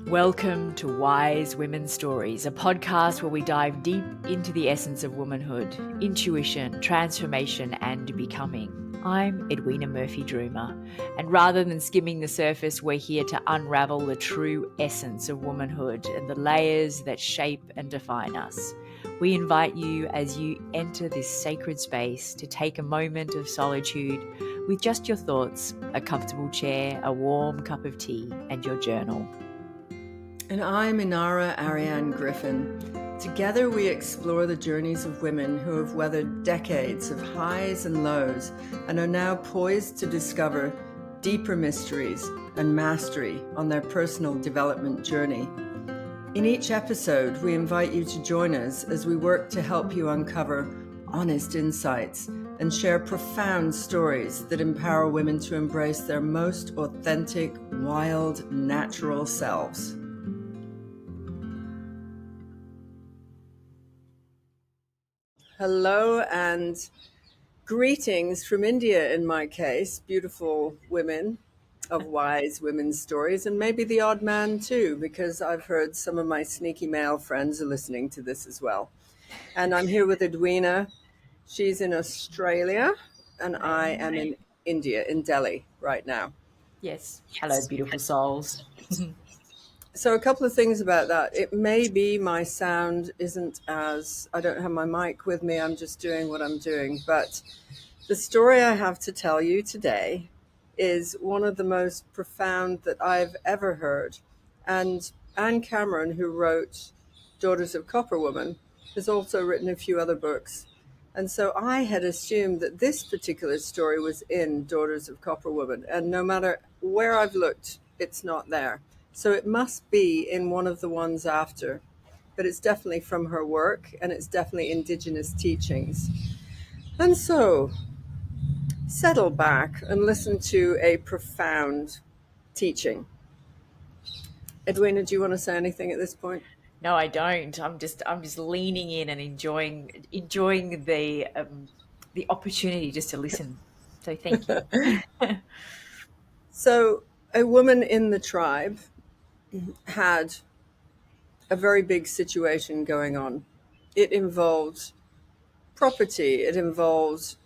Welcome to Wise Women's Stories, a podcast where we dive deep into the essence of womanhood, intuition, transformation, and becoming. I'm Edwina Murphy-Droomer, and rather than skimming the surface, we're here to unravel the true essence of womanhood and the layers that shape and define us. We invite you as you enter this sacred space to take a moment of solitude with just your thoughts, a comfortable chair, a warm cup of tea, and your journal. And I'm Inarra, Aryane, Griffyn. Together we explore the journeys of women who have weathered decades of highs and lows and are now poised to discover deeper mysteries and mastery on their personal development journey. In each episode, we invite you to join us as we work to help you uncover honest insights and share profound stories that empower women to embrace their most authentic, wild, natural selves. Hello and greetings from India in my case, beautiful women of wise women's stories, and maybe the odd man too, because I've heard some of my sneaky male friends are listening to this as well. And I'm here with Edwina. She's in Australia and I am in India, in Delhi right now. Yes. Hello, beautiful souls. So a couple of things about that. It may be my sound isn't as, I don't have my mic with me, I'm just doing what I'm doing. But the story I have to tell you today is one of the most profound that I've ever heard. And Anne Cameron, who wrote Daughters of Copper Woman, has also written a few other books. And so I had assumed that this particular story was in Daughters of Copper Woman. And no matter where I've looked, it's not there. So it must be in one of the ones after, but it's definitely from her work and it's definitely Indigenous teachings. And so settle back and listen to a profound teaching. Edwina, do you want to say anything at this point? No, I don't. I'm just leaning in and enjoying the opportunity just to listen. So thank you. So a woman in the tribe had a very big situation going on. It involved property, it involved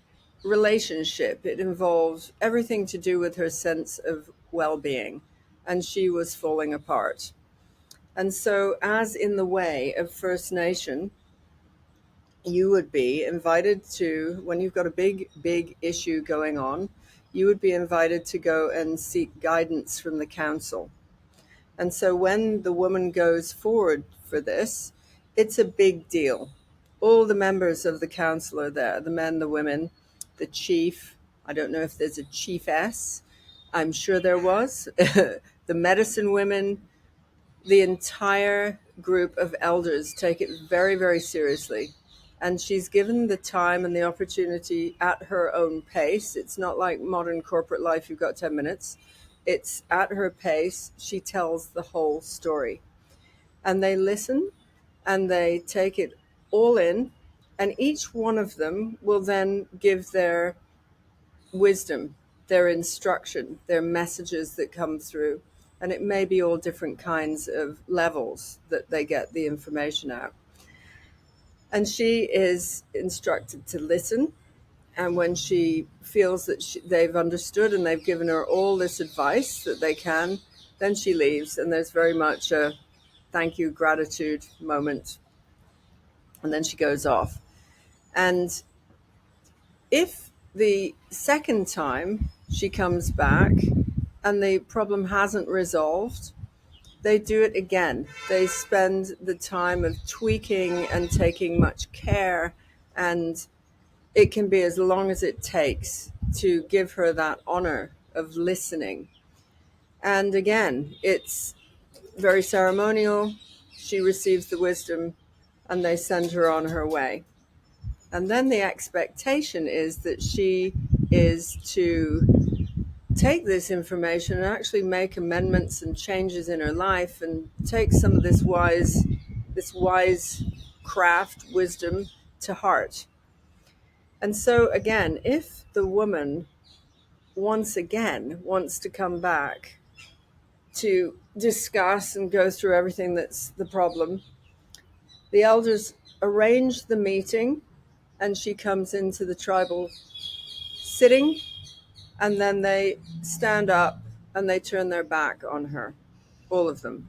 relationship, it involved everything to do with her sense of well-being, and she was falling apart. And so, as in the way of First Nation, you would be invited to, when you've got a big issue going on, you would be invited to go and seek guidance from the council. And so when the woman goes forward for this, it's a big deal. All the members of the council are there, the men, the women, the chief. I don't know if there's a chiefess. I'm sure there was. The medicine women, the entire group of elders take it very, very seriously. And she's given the time and the opportunity at her own pace. It's not like modern corporate life, you've got 10 minutes. It's at her pace. She tells the whole story. And they listen and they take it all in. And each one of them will then give their wisdom, their instruction, their messages that come through. And it may be all different kinds of levels that they get the information out. And she is instructed to listen. And when she feels that they've understood and they've given her all this advice that they can, then she leaves. And there's very much a thank you, gratitude moment. And then she goes off. And if the second time she comes back and the problem hasn't resolved, they do it again. They spend the time of tweaking and taking much care, and it can be as long as it takes to give her that honor of listening. And again, it's very ceremonial. She receives the wisdom and they send her on her way. And then the expectation is that she is to take this information and actually make amendments and changes in her life and take some of this wise craft, wisdom to heart. And so again, if the woman once again wants to come back, to discuss and go through everything that's the problem. The elders arrange the meeting, and she comes into the tribal sitting, and then they stand up and they turn their back on her, all of them.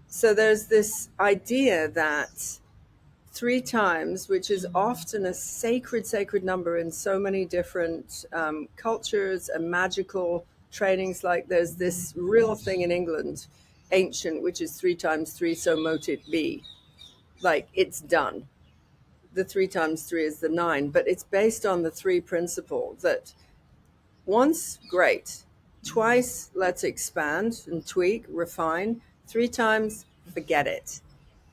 So there's this idea that 3 times, which is often a sacred number in so many different cultures and magical trainings, like there's this real thing in England, ancient, which is 3 times 3, so mote it be. Like, it's done. The 3 times 3 is the 9, but it's based on the 3 principle that once, great. Twice, let's expand and tweak, refine. 3 times, forget it.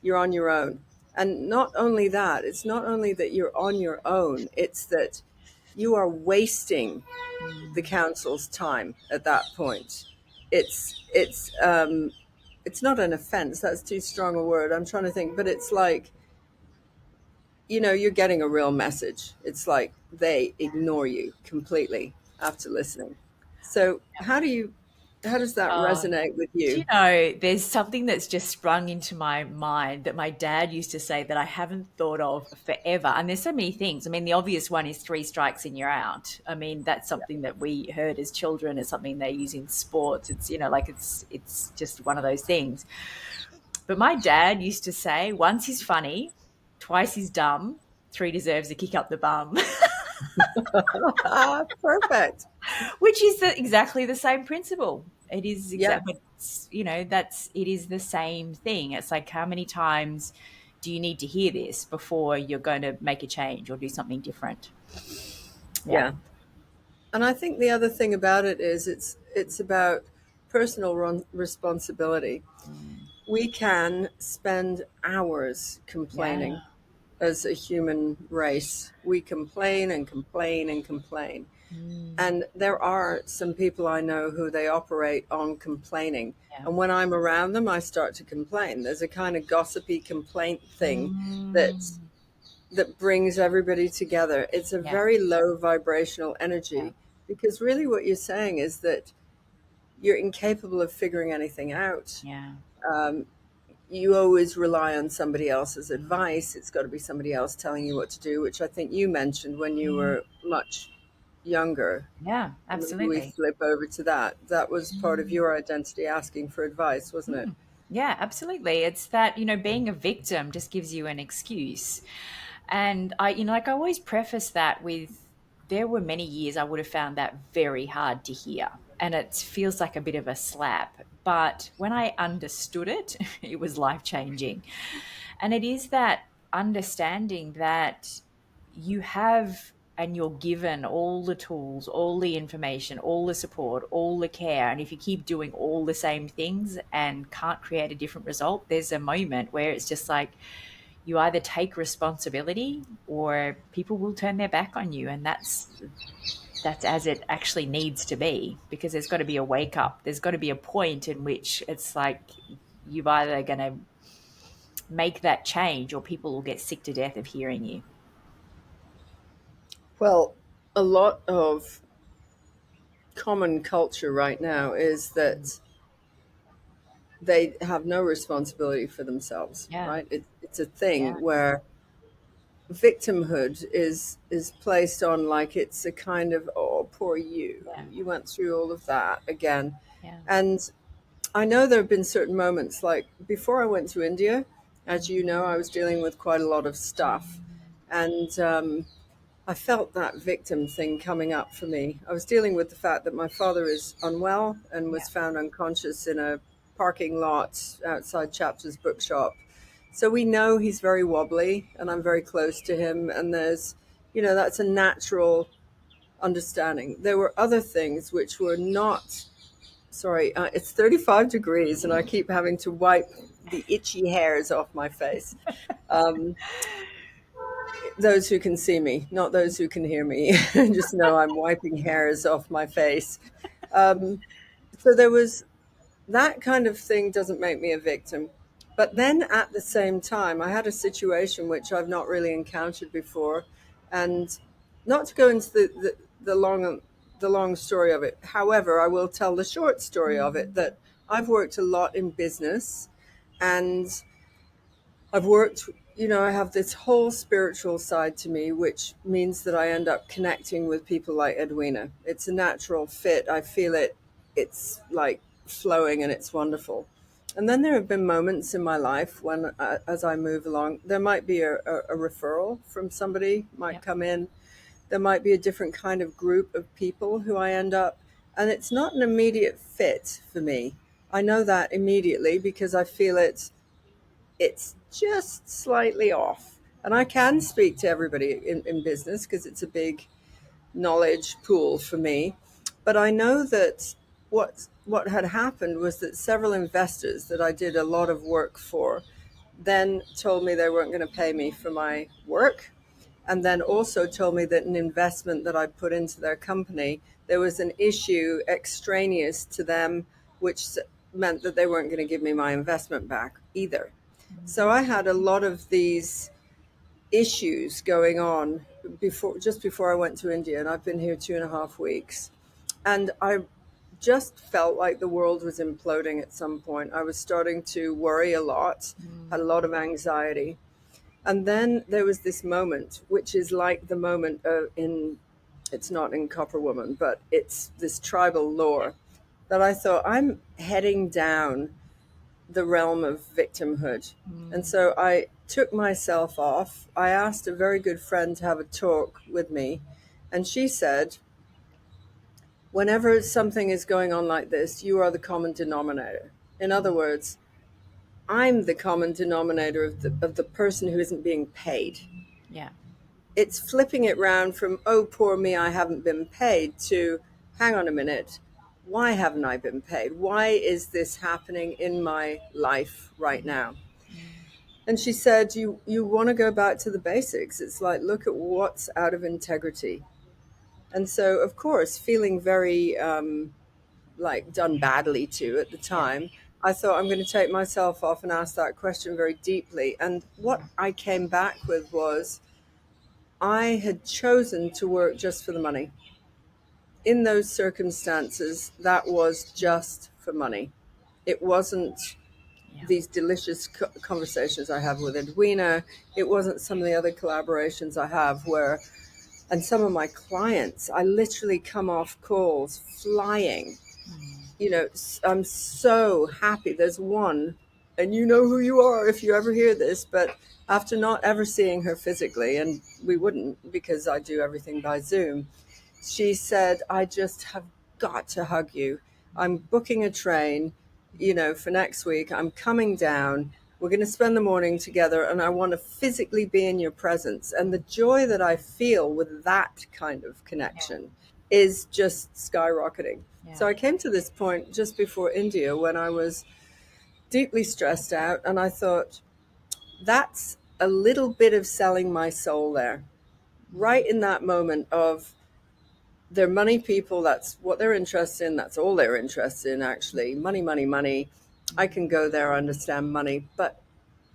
You're on your own. And not only that, it's not only that you're on your own, it's that you are wasting the council's time at that point. It's not an offense. That's too strong a word. I'm trying to think, but it's like, you're getting a real message. It's like they ignore you completely after listening. So how does that Uh, resonate with Do you you? know, there's something that's just sprung into my mind that my dad used to say that I haven't thought of forever. And there's so many things. I mean, the obvious one is 3 strikes and you're out. I mean, that's something that we heard as children. It's something they use in sports. It's, like it's just one of those things. But my dad used to say, once he's funny, twice he's dumb, 3 deserves a kick up the bum. Perfect. Which is exactly the same principle. It is Yeah. exactly, it is the same thing. It's like, how many times do you need to hear this before you're going to make a change or do something different? Yeah. Yeah. And I think the other thing about it is it's about personal responsibility. Mm. We can spend hours Yeah. complaining as a human race. We complain and complain and complain. Mm. And there are some people I know who they operate on complaining. Yeah. And when I'm around them, I start to complain. There's a kind of gossipy complaint thing that Mm. that brings everybody together. It's a Yeah. very low vibrational Yeah. energy, because really what you're saying is that you're incapable of figuring anything out. Yeah. Um, you always rely on somebody else's advice. It's got to be somebody else telling you what to do, which I think you mentioned when you Mm. were much younger. Yeah. And maybe we Absolutely. flip over to that. That was part of Mm. your identity, asking for advice, wasn't it? Mm. Yeah, absolutely. It's that, being a victim just gives you an excuse. And like I always preface that with, there were many years I would have found that very hard to hear. And it feels like a bit of a slap. But when I understood it, it was life changing. And it is that understanding that you have and you're given all the tools, all the information, all the support, all the care. And if you keep doing all the same things and can't create a different result, there's a moment where it's just like you either take responsibility or people will turn their back on you. And that's as it actually needs to be, because there's got to be a wake up. There's got to be a point in which it's like you're either going to make that change or people will get sick to death of hearing you. Well, a lot of common culture right now is that they have no responsibility for themselves, Yeah. right? It's a Yeah. thing where victimhood is placed on, like it's a kind of, oh, poor you, Yeah. you went through all of that again. Yeah. And I know there have been certain moments, like before I went to India, as you know, I Mm. was dealing with quite a lot of stuff. And I felt that victim thing coming up for me. I was dealing with the fact that my father is unwell and Yeah. was found unconscious in a parking lot outside Chapter's bookshop. So we know he's very wobbly, and I'm very close to him. And that's a natural understanding. There were other things which were not. Sorry, it's 35 degrees, and I keep having to wipe the itchy hairs off my face. Um, those who can see me, not those who can hear me, just know I'm wiping hairs off my face. Um, so there was that kind of thing, doesn't make me a victim. But then at the same time, I had a situation which I've not really encountered before. And not to go into the long story of it. However, I will tell the short story of it, that I've worked a lot in business, and I've worked, I have this whole spiritual side to me, which means that I end up connecting with people like Edwina. It's a natural fit. I feel it, it's like flowing and it's wonderful. And then there have been moments in my life when, as I move along, there might be a referral from somebody, might Yep. come in. There might be a different kind of group of people who I end up, and it's not an immediate fit for me. I know that immediately because I feel it's just slightly off. And I can speak to everybody in business because it's a big knowledge pool for me. But I know that what had happened was that several investors that I did a lot of work for then told me they weren't going to pay me for my work, and then also told me that an investment that I put into their company, there was an issue extraneous to them, which meant that they weren't going to give me my investment back either. So I had a lot of these issues going on just before I went to India, and I've been here 2.5 weeks. And I just felt like the world was imploding at some point. I was starting to worry a lot, had a lot of anxiety. And then there was this moment, which is like the moment it's not in Copper Woman, but it's this tribal lore that I thought I'm heading down the realm of victimhood. And so I took myself off. I asked a very good friend to have a talk with me. And she said, whenever something is going on like this, you are the common denominator. In other words, I'm the common denominator of the person who isn't being paid. Yeah. It's flipping it round from, oh, poor me, I haven't been paid, to, hang on a minute, why haven't I been paid? Why is this happening in my life right now? And she said, you want to go back to the basics. It's like, look at what's out of integrity. And so, of course, feeling very like done badly to at the Yeah. time, I thought I'm going to take myself off and ask that question very deeply. And what I came back with was I had chosen to work just for the money. In those circumstances, that was just for money. It wasn't Yeah. these delicious conversations I have with Edwina. It wasn't some of the other collaborations I have where, and some of my clients, I literally come off calls flying. I'm so happy. There's one, and you know who you are if you ever hear this, but after not ever seeing her physically, and we wouldn't because I do everything by Zoom, she said, I just have got to hug you. I'm booking a train, for next week. I'm coming down. We're going to spend the morning together, and I want to physically be in your presence. And the joy that I feel with that kind of connection is just skyrocketing. Yeah. So I came to this point just before India when I was deeply stressed out, and I thought, that's a little bit of selling my soul there. Right in that moment of, they're money people, that's what they're interested in, that's all they're interested in, actually. Money, money, money. I can go there, understand money, but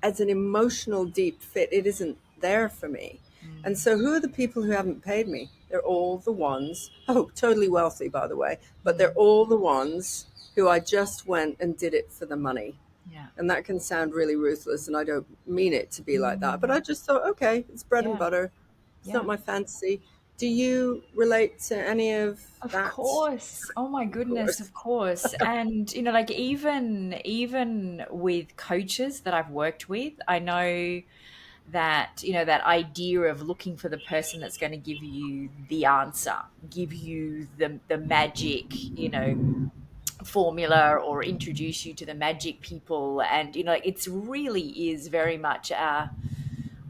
as an emotional deep fit, it isn't there for me. And so who are the people who haven't paid me? They're all the ones, oh, totally wealthy, by the way, but they're all the ones who I just went and did it for the money. Yeah. And that can sound really ruthless, and I don't mean it to be like that, but I just thought, okay, it's bread and Yeah. butter. It's Yeah. not my fantasy. Do you relate to any of Of that? course. Oh my Of goodness, course. of course. And like even with coaches that I've worked with, I know that that idea of looking for the person that's going to give you the answer, give you the magic, formula, or introduce you to the magic people. And it's really is very much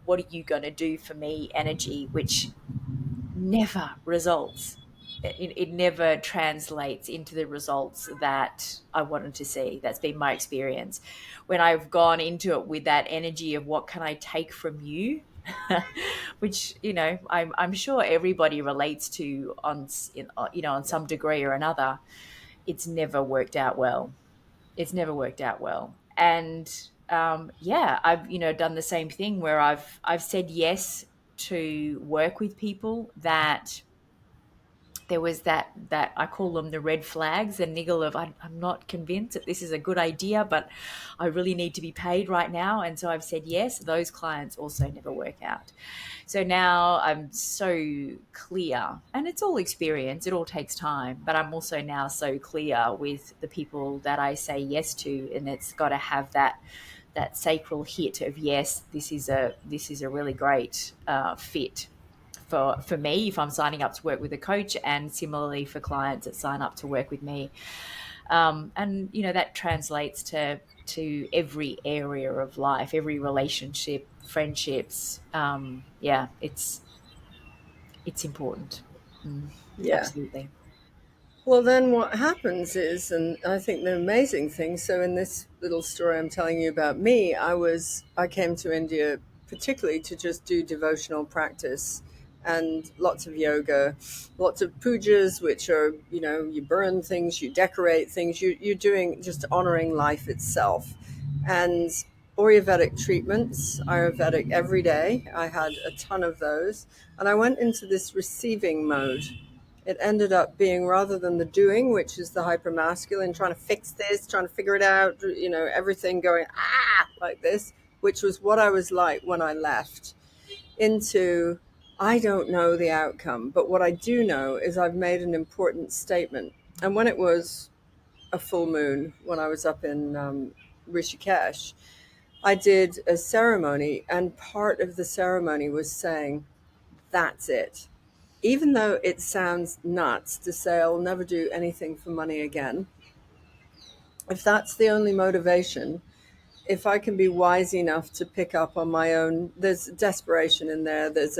what are you going to do for me energy, which never results. It never translates into the results that I wanted to see. That's been my experience when I've gone into it with that energy of what can I take from you, which I'm sure everybody relates to on some degree or another. It's never worked out well. It's never worked out well. And yeah, I've done the same thing where I've said yes to work with people that there was that I call them the red flags, the niggle of I'm not convinced that this is a good idea, but I really need to be paid right now. And so I've said yes. Those clients also never work out. So now I'm so clear, and it's all experience, it all takes time, but I'm also now so clear with the people that I say yes to, and it's got to have that sacral hit of yes, this is a really great fit for me if I'm signing up to work with a coach, and similarly for clients that sign up to work with me. And that translates to every area of life, every relationship, friendships. Yeah, it's important. Yeah. Absolutely. Well, then what happens is, and I think the amazing thing, so in this little story I'm telling you about me, I came to India particularly to just do devotional practice and lots of yoga, lots of pujas, which are, you burn things, you decorate things, you're doing just honoring life itself. And Ayurvedic treatments, Ayurvedic every day. I had a ton of those. And I went into this receiving mode. It ended up being, rather than the doing, which is the hypermasculine, trying to fix this, trying to figure it out, everything going, like this, which was what I was like when I left, into, I don't know the outcome, but what I do know is I've made an important statement. And when it was a full moon, when I was up in Rishikesh, I did a ceremony, and part of the ceremony was saying, that's it. Even though it sounds nuts to say I'll never do anything for money again, if that's the only motivation, if I can be wise enough to pick up on my own, there's desperation in there. There's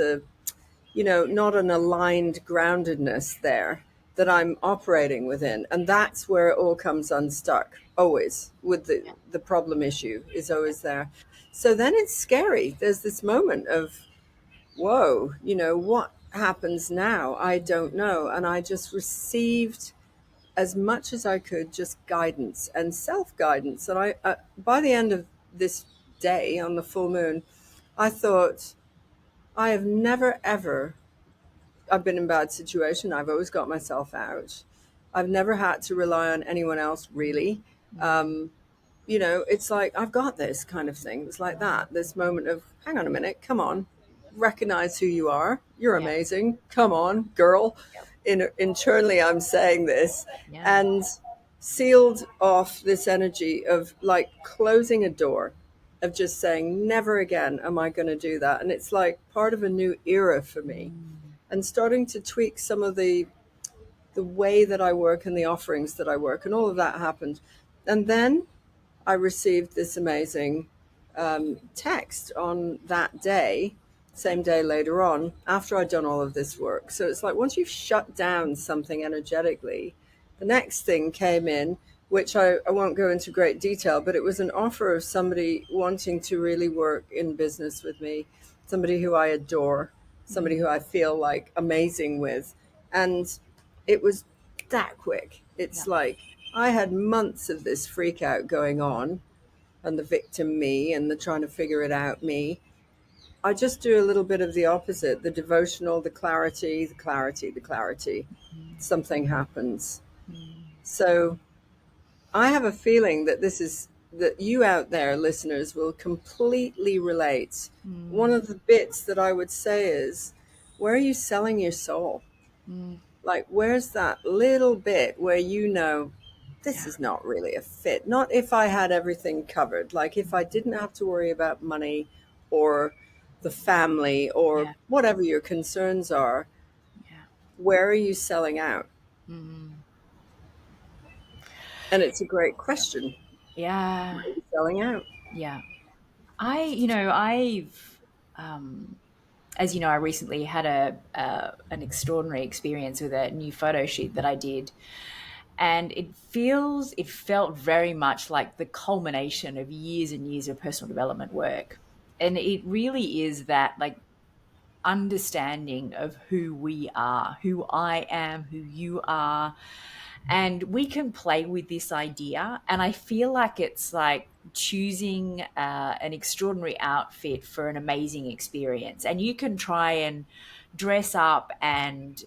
not an aligned groundedness there that I'm operating within. And that's where it all comes unstuck, always, with the problem issue is always there. So then it's scary. There's this moment of, whoa, what happens now? I don't know. And I just received as much as I could, just guidance and self guidance. And by the end of this day on the full moon, I thought, I have never, ever, I've been in a bad situation. I've always got myself out. I've never had to rely on anyone else, really. It's like, I've got this kind of thing. It's like that. This moment of, hang on a minute, come on, recognize who you are. You're Yeah. amazing. Come on, girl. Internally, I'm saying this, Yeah. and sealed off this energy of like closing a door, of just saying, never again am I going to do that. And it's like part of a new era for me, and starting to tweak some of the way that I work and the offerings that I work, and all of that happened. And then I received this amazing text on that day, same day later on, after I'd done all of this work. So it's like once you've shut down something energetically, the next thing came in, which I won't go into great detail, but it was an offer of somebody wanting to really work in business with me, somebody who I adore, somebody who I feel like amazing with. And it was that quick. It's like I had months of this freak out going on, and the victim me and the trying to figure it out me. I just do a little bit of the opposite, the devotional, the clarity, the clarity, the clarity. Something happens. So I have a feeling that that you out there, listeners, will completely relate. One of the bits that I would say is, where are you selling your soul? Like, where's that little bit where this is not really a fit? Not if I had everything covered, like if I didn't have to worry about money or the family or Yeah. whatever your concerns are, Yeah. where are you selling out? And it's a great question. Yeah. Where are you selling out? Yeah. I've, as you know, I recently had an extraordinary experience with a new photo shoot that I did, and it felt very much like the culmination of years and years of personal development work, and it really is that like understanding of who we are, who I am, who you are. And we can play with this idea. And I feel like it's like choosing an extraordinary outfit for an amazing experience. And you can try and dress up and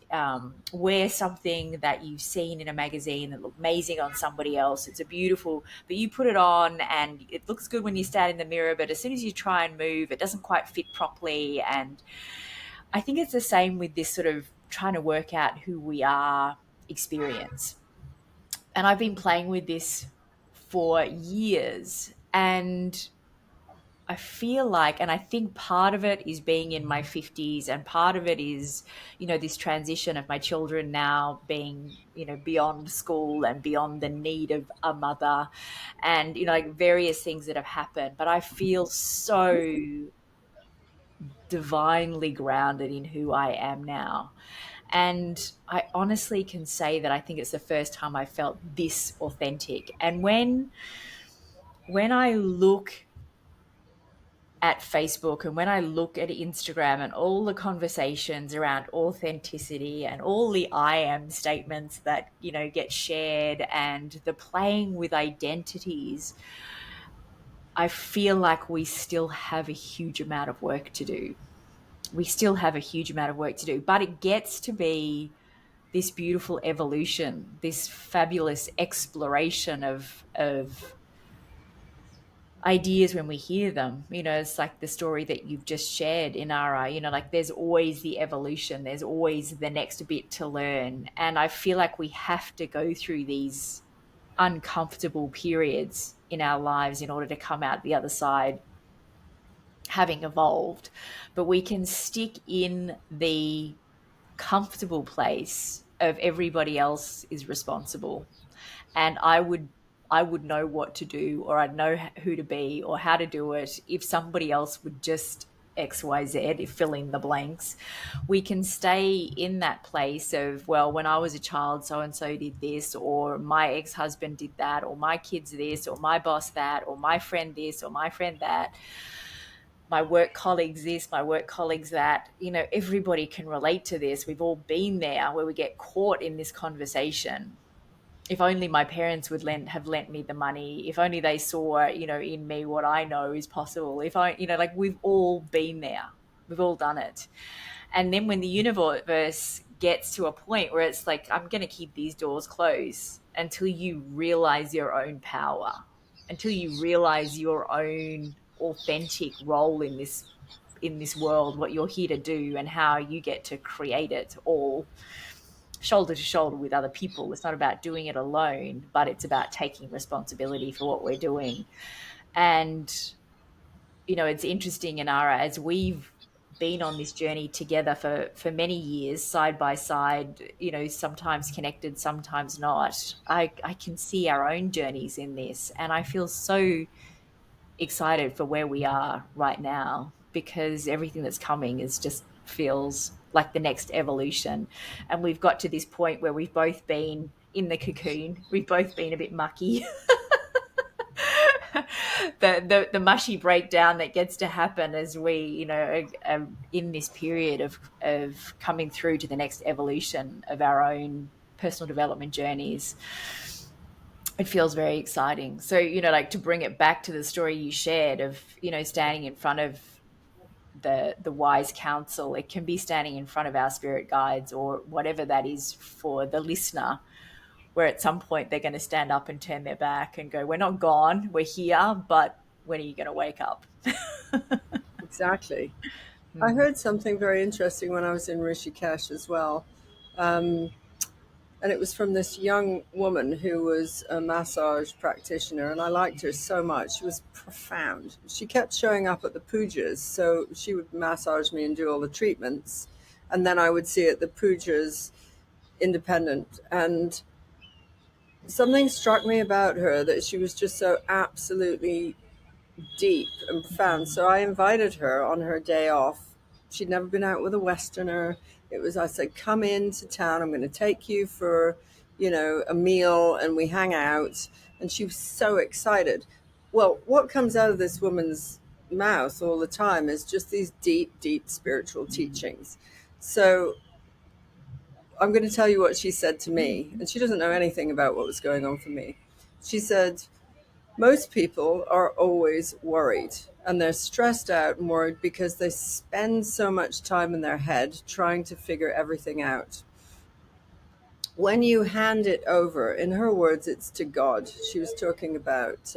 wear something that you've seen in a magazine that looks amazing on somebody else. It's a beautiful, but you put it on and it looks good when you stand in the mirror, but as soon as you try and move, it doesn't quite fit properly. And I think it's the same with this sort of trying to work out who we are experience. And I've been playing with this for years. And I feel like, and I think part of it is being in my 50s, and part of it is, this transition of my children now being, beyond school and beyond the need of a mother and, like various things that have happened. But I feel so divinely grounded in who I am now. And I honestly can say that I think it's the first time I felt this authentic. And when I look at Facebook and when I look at Instagram and all the conversations around authenticity and all the I am statements that, get shared and the playing with identities, I feel like we still have a huge amount of work to do. We still have a huge amount of work to do, but it gets to be this beautiful evolution, this fabulous exploration of ideas when we hear them. It's like the story that you've just shared, Inarra. Like there's always the evolution, there's always the next bit to learn. And I feel like we have to go through these uncomfortable periods in our lives in order to come out the other side having evolved. But we can stick in the comfortable place of everybody else is responsible, and I would know what to do, or I'd know who to be or how to do it if somebody else would just XYZ, if fill in the blanks. We can stay in that place of, well, when I was a child, so and so did this, or my ex-husband did that, or my kids this, or my boss that, or my friend this, or my friend that, my work colleagues this, my work colleagues that. Everybody can relate to this. We've all been there where we get caught in this conversation. If only my parents would have lent me the money. If only they saw, in me what I know is possible. If I, like we've all been there. We've all done it. And then when the universe gets to a point where it's like, I'm going to keep these doors closed until you realize your own power, until you realize your own authentic role in this world, what you're here to do and how you get to create it all shoulder to shoulder with other people. It's not about doing it alone, but it's about taking responsibility for what we're doing. And, it's interesting, Inarra, as we've been on this journey together for many years, side by side, sometimes connected, sometimes not. I can see our own journeys in this, and I feel so excited for where we are right now, because everything that's coming is just feels like the next evolution. And we've got to this point where we've both been in the cocoon, we've both been a bit mucky. The mushy breakdown that gets to happen as we, are in this period of coming through to the next evolution of our own personal development journeys. It feels very exciting. So, like to bring it back to the story you shared of, standing in front of the wise counsel, it can be standing in front of our spirit guides or whatever that is for the listener, where at some point they're going to stand up and turn their back and go, we're not gone, we're here, but when are you going to wake up? Exactly. I heard something very interesting when I was in Rishikesh as well. And it was from this young woman who was a massage practitioner, and I liked her so much. She was profound. She kept showing up at the pujas, so she would massage me and do all the treatments, and then I would see at the pujas independent. And something struck me about her, that she was just so absolutely deep and profound. So I invited her on her day off. She'd never been out with a Westerner. I said, come into town. I'm going to take you for, a meal, and we hang out. And she was so excited. Well, what comes out of this woman's mouth all the time is just these deep, deep spiritual teachings. So I'm going to tell you what she said to me. And she doesn't know anything about what was going on for me. She said, most people are always worried. and they're stressed out and worried because they spend so much time in their head trying to figure everything out. When you hand it over, in her words, it's to God. She was talking about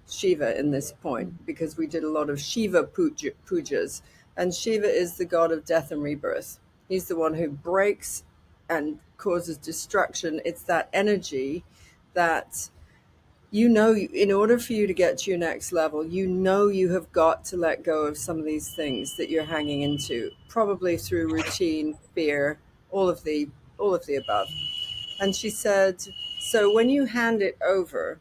Shiva in this point, because we did a lot of Shiva pujas, and Shiva is the god of death and rebirth. He's the one who breaks and causes destruction. It's that energy that, in order for you to get to your next level, you have got to let go of some of these things that you're hanging into, probably through routine, fear, all of the above. And she said, so when you hand it over,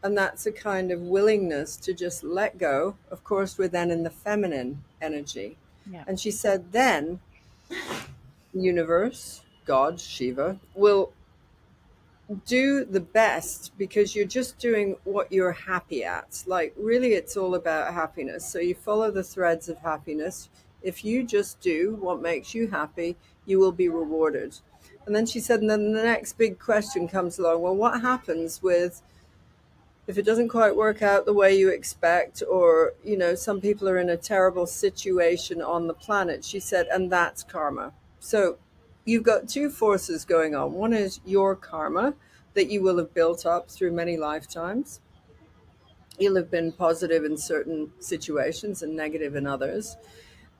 and that's a kind of willingness to just let go, of course, we're then in the feminine energy. Yeah. And she said, then universe, God, Shiva, will do the best, because you're just doing what you're happy at. Like, really, it's all about happiness. So you follow the threads of happiness. If you just do what makes you happy, you will be rewarded. And then she said, and then the next big question comes along. Well, what happens if it doesn't quite work out the way you expect, or, some people are in a terrible situation on the planet? She said, and that's karma. So you've got two forces going on. One is your karma that you will have built up through many lifetimes. You'll have been positive in certain situations and negative in others,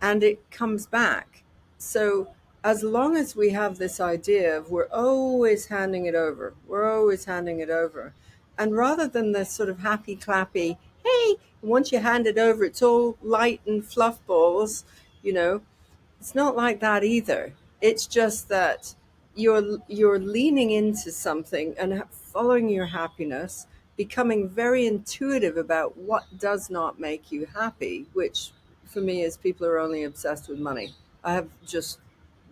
and it comes back. So as long as we have this idea of we're always handing it over, and rather than this sort of happy clappy, hey, once you hand it over, it's all light and fluff balls, it's not like that either. It's just that you're leaning into something and following your happiness, becoming very intuitive about what does not make you happy, which for me is people are only obsessed with money. I have just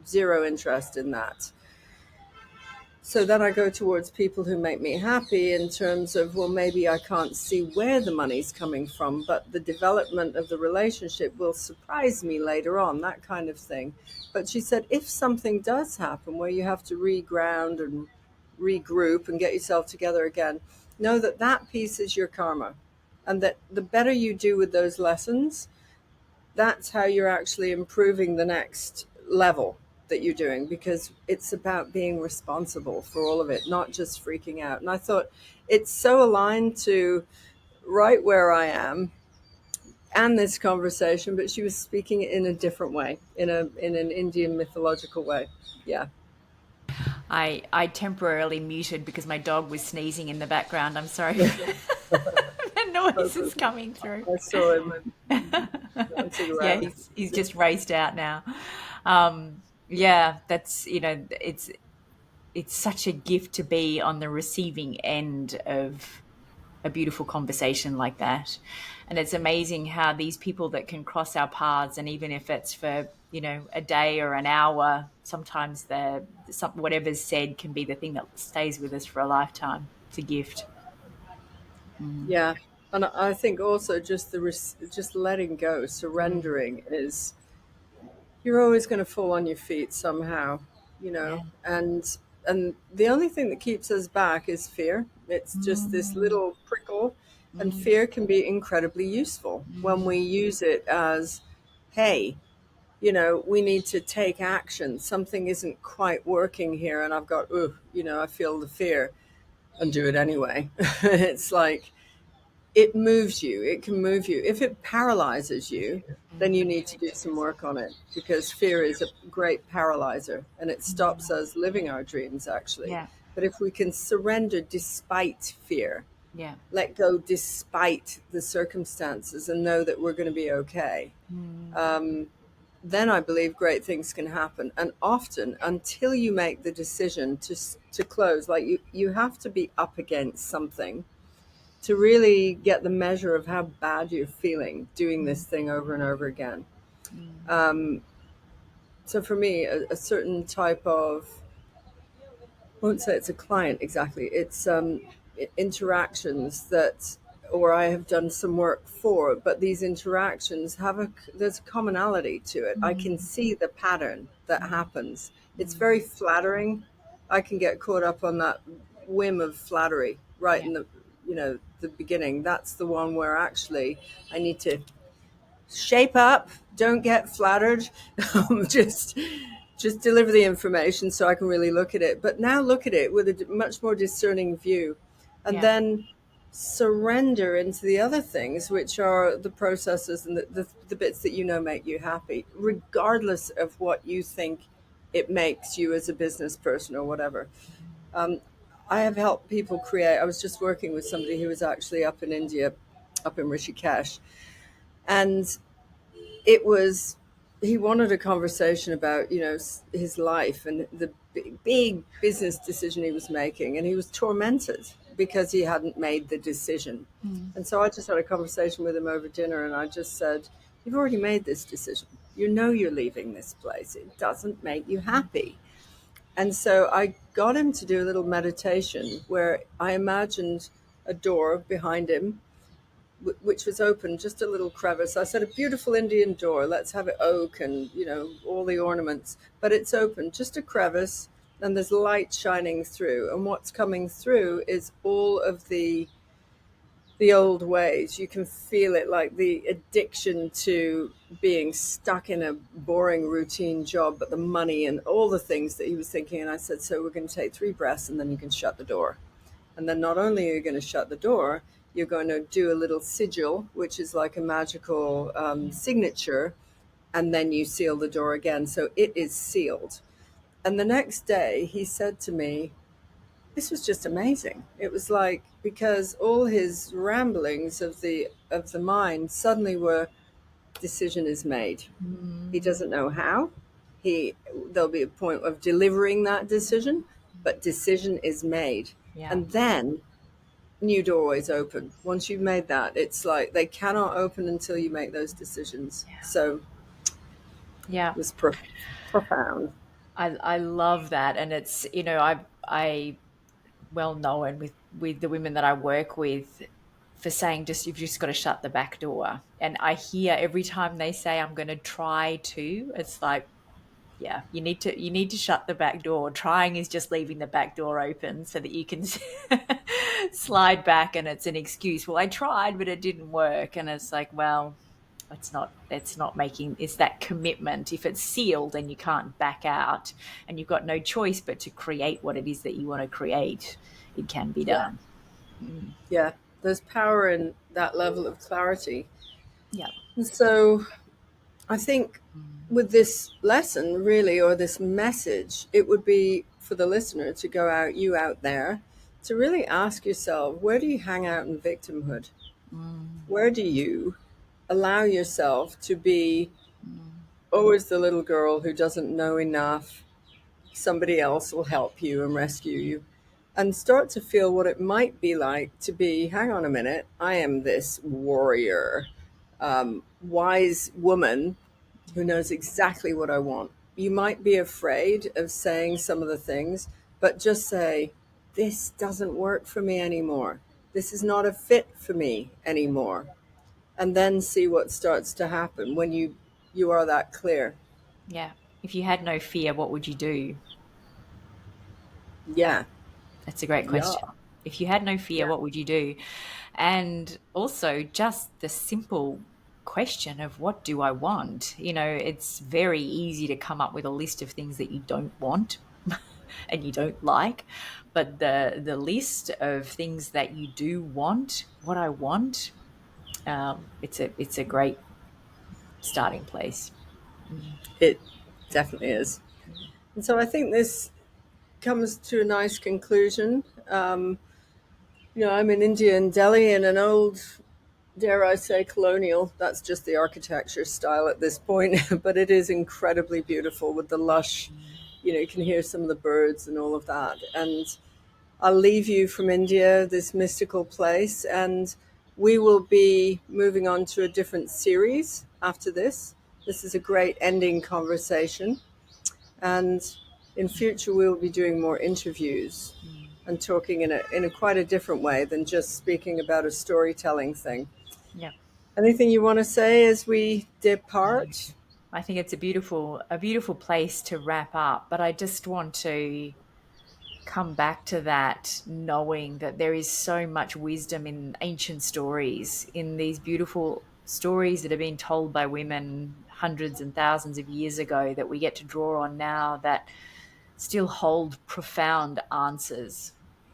zero interest in that. So then I go towards people who make me happy, in terms of, well, maybe I can't see where the money's coming from, but the development of the relationship will surprise me later on, that kind of thing. But she said, if something does happen where you have to reground and regroup and get yourself together again, know that that piece is your karma. And that the better you do with those lessons, that's how you're actually improving the next level that you're doing, because it's about being responsible for all of it, not just freaking out. And I thought it's so aligned to right where I am and this conversation, but she was speaking it in a different way, in an Indian mythological way. Yeah. I temporarily muted because my dog was sneezing in the background. I'm sorry. The noise is coming through. I saw him. Yeah, he's just raced out now. Yeah, that's, it's such a gift to be on the receiving end of a beautiful conversation like that. And it's amazing how these people that can cross our paths, and even if it's for, a day or an hour, sometimes whatever's said can be the thing that stays with us for a lifetime. It's a gift. Yeah. And I think also just just letting go, surrendering is, you're always going to fall on your feet somehow, Yeah. and the only thing that keeps us back is fear. It's just this little prickle, and fear can be incredibly useful when we use it as, hey, we need to take action. Something isn't quite working here, and I've got, I feel the fear, and do it anyway. It's like, it moves you. It can move you. If it paralyzes you, then you need to do some work on it, because fear is a great paralyzer and it stops us living our dreams, actually. Yeah. But if we can surrender despite fear, Yeah. let go despite the circumstances, and know that we're going to be okay, then I believe great things can happen. And often, until you make the decision to close, like you have to be up against something to really get the measure of how bad you're feeling doing this thing over and over again. So for me, a certain type of, I won't say it's a client exactly, it's interactions that, or I have done some work for, but these interactions there's a commonality to it. I can see the pattern that happens. It's very flattering. I can get caught up on that whim of flattery right in the the beginning, that's the one where actually I need to shape up, don't get flattered, just deliver the information so I can really look at it. But now look at it with a much more discerning view, and Yeah. then surrender into the other things, which are the processes and the bits that make you happy, regardless of what you think it makes you as a business person or whatever. I have helped people create. I was just working with somebody who was actually up in India, up in Rishikesh, and it was he wanted a conversation about his life and the big business decision he was making, and he was tormented because he hadn't made the decision. And so I just had a conversation with him over dinner, and I just said, you've already made this decision. You're leaving this place. It doesn't make you happy. And so I got him to do a little meditation where I imagined a door behind him, which was open, just a little crevice. I said, a beautiful Indian door. Let's have it oak and, all the ornaments. But it's open, just a crevice, and there's light shining through. And what's coming through is all of the old ways. You can feel it, like the addiction to being stuck in a boring routine job, but the money and all the things that he was thinking. And I said, so we're going to take 3 breaths, and then you can shut the door. And then not only are you going to shut the door, you're going to do a little sigil, which is like a magical signature, and then you seal the door again. So it is sealed. And the next day he said to me, this was just amazing. It was like, because all his ramblings of the mind suddenly were, decision is made. He doesn't know how. There'll be a point of delivering that decision, but decision is made. Yeah. And then new doorways open. Once you've made that, it's like they cannot open until you make those decisions. Yeah. So Yeah. it was profound. I love that. And it's, I well known with the women that I work with for saying, you've just got to shut the back door. And I hear every time they say, I'm going to try to, it's like, yeah, you need to shut the back door. Trying is just leaving the back door open so that you can slide back, and it's an excuse. Well, I tried, but it didn't work. And it's like, well, it's not making, it's that commitment. If it's sealed and you can't back out and you've got no choice but to create what it is that you want to create, it can be done. Yeah. There's power in that level of clarity. Yeah. And so I think with this lesson, really, or this message, it would be for the listener to go out, you out there, to really ask yourself, where do you hang out in victimhood? Where do you allow yourself to be always the little girl who doesn't know enough? Somebody else will help you and rescue you. And start to feel what it might be like to be, hang on a minute, I am this warrior, wise woman who knows exactly what I want. You might be afraid of saying some of the things, but just say, this doesn't work for me anymore. This is not a fit for me anymore. And then see what starts to happen when you are that clear. Yeah. If you had no fear, what would you do? Yeah. That's a great question. Yeah. If you had no fear, Yeah. what would you do? And also just the simple question of, what do I want? It's very easy to come up with a list of things that you don't want and you don't like, but the list of things that you do want, what I want, it's a great starting place. It definitely is. And so I think this comes to a nice conclusion. I'm in India, in Delhi, in an old, dare I say, colonial. That's just the architecture style at this point, but it is incredibly beautiful with the lush, you can hear some of the birds and all of that. And I'll leave you from India, this mystical place, and we will be moving on to a different series after this. This is a great ending conversation. And in future, we'll be doing more interviews and talking in a quite a different way than just speaking about a storytelling thing. Yeah. Anything you want to say as we depart? I think it's a beautiful place to wrap up, but I just want to come back to that, knowing that there is so much wisdom in ancient stories, in these beautiful stories that have been told by women hundreds and thousands of years ago that we get to draw on now, that still hold profound answers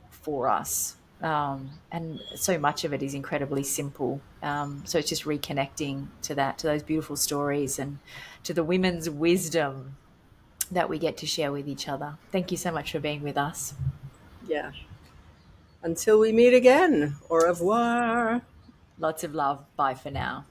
for us. And so much of it is incredibly simple. So it's just reconnecting to that, to those beautiful stories, and to the women's wisdom that we get to share with each other. Thank you so much for being with us. Yeah. Until we meet again, au revoir. Lots of love. Bye for now.